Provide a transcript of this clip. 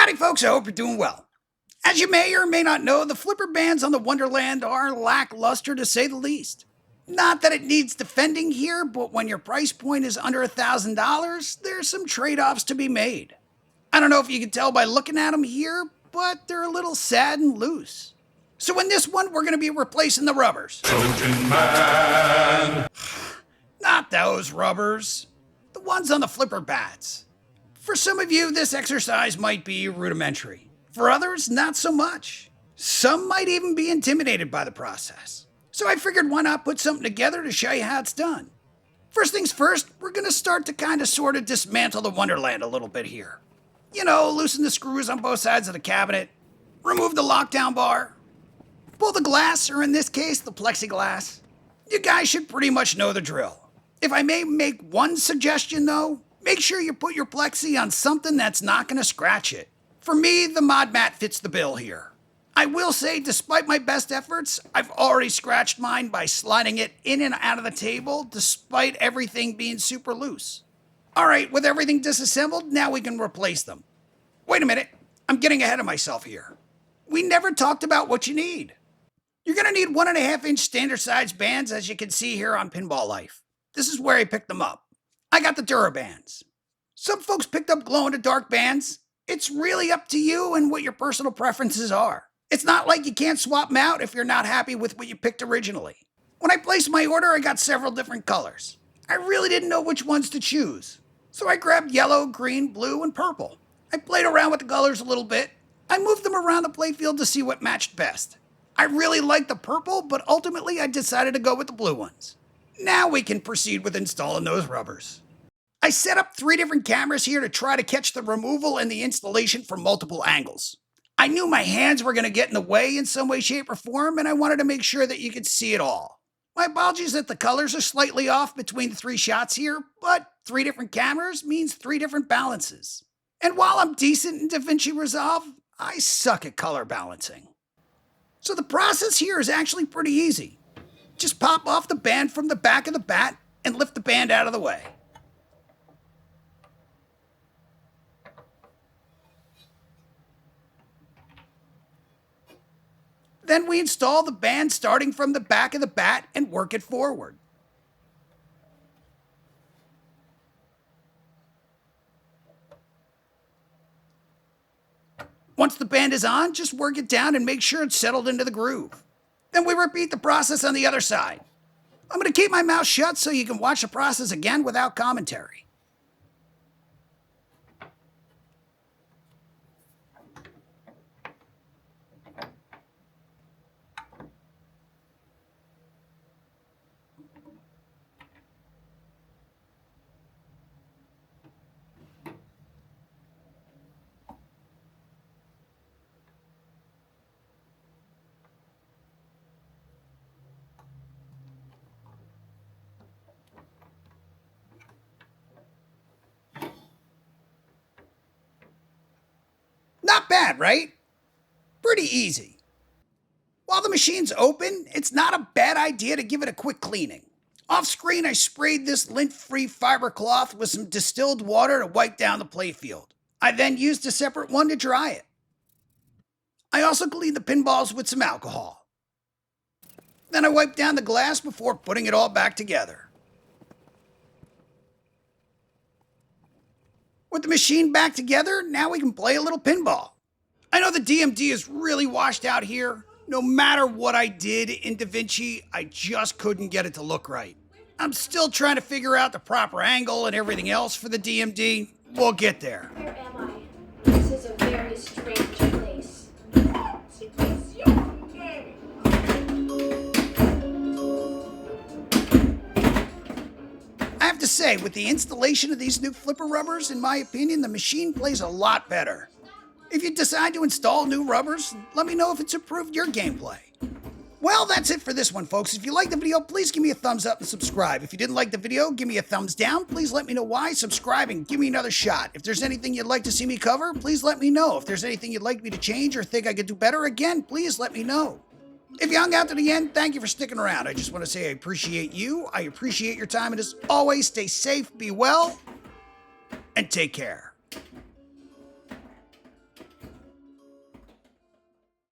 Howdy folks, I hope you're doing well. As you may or may not know, the flipper bands on the Wonderland are lackluster to say the least. Not that it needs defending here, but when your price point is under $1,000, there's some trade-offs to be made. I don't know if you can tell by looking at them here, but they're a little sad and loose. So in this one, we're going to be replacing the rubbers. Trojan Man! Not those rubbers. The ones on the flipper bats. For some of you, this exercise might be rudimentary. For others, not so much. Some might even be intimidated by the process. So I figured why not put something together to show you how it's done. First things first, we're going to start to kind of sort of dismantle the Wonderland a little bit here. You know, loosen the screws on both sides of the cabinet, remove the lockdown bar, pull the glass, or in this case, the plexiglass. You guys should pretty much know the drill. If I may make one suggestion though, make sure you put your plexi on something that's not going to scratch it. For me, the mod mat fits the bill here. I will say, despite my best efforts, I've already scratched mine by sliding it in and out of the table, despite everything being super loose. Alright, with everything disassembled, now we can replace them. Wait a minute, I'm getting ahead of myself here. We never talked about what you need. You're going to need 1.5-inch standard size bands, as you can see here on Pinball Life. This is where I picked them up. I got the Durbands. Some folks picked up glow-in-the-dark bands. It's really up to you and what your personal preferences are. It's not like you can't swap them out if you're not happy with what you picked originally. When I placed my order, I got several different colors. I really didn't know which ones to choose. So I grabbed yellow, green, blue, and purple. I played around with the colors a little bit. I moved them around the playfield to see what matched best. I really liked the purple, but ultimately I decided to go with the blue ones. Now we can proceed with installing those rubbers. I set up 3 different cameras here to try to catch the removal and the installation from multiple angles. I knew my hands were going to get in the way in some way, shape, or form, and I wanted to make sure that you could see it all. My apologies that the colors are slightly off between the 3 shots here, but 3 different cameras means 3 different balances. And while I'm decent in DaVinci Resolve, I suck at color balancing. So the process here is actually pretty easy. Just pop off the band from the back of the bat and lift the band out of the way. Then we install the band starting from the back of the bat and work it forward. Once the band is on, just work it down and make sure it's settled into the groove. Then we repeat the process on the other side. I'm going to keep my mouth shut so you can watch the process again without commentary. Not bad, right? Pretty easy. While the machine's open, it's not a bad idea to give it a quick cleaning. Off screen, I sprayed this lint-free fiber cloth with some distilled water to wipe down the playfield. I then used a separate one to dry it. I also cleaned the pinballs with some alcohol. Then I wiped down the glass before putting it all back together. With the machine back together, now we can play a little pinball. I know the DMD is really washed out here. No matter what I did in DaVinci, I just couldn't get it to look right. I'm still trying to figure out the proper angle and everything else for the DMD. We'll get there. Where am I? This is a very strange place. I have to say, with the installation of these new flipper rubbers, in my opinion, the machine plays a lot better. If you decide to install new rubbers, let me know if it's improved your gameplay. Well, that's it for this one, folks. If you liked the video, please give me a thumbs up and subscribe. If you didn't like the video, give me a thumbs down. Please let me know why. Subscribe and give me another shot. If there's anything you'd like to see me cover, please let me know. If there's anything you'd like me to change or think I could do better, again, please let me know. If you hung out to the end, thank you for sticking around. I just want to say I appreciate you. I appreciate your time. And as always, stay safe, be well, and take care.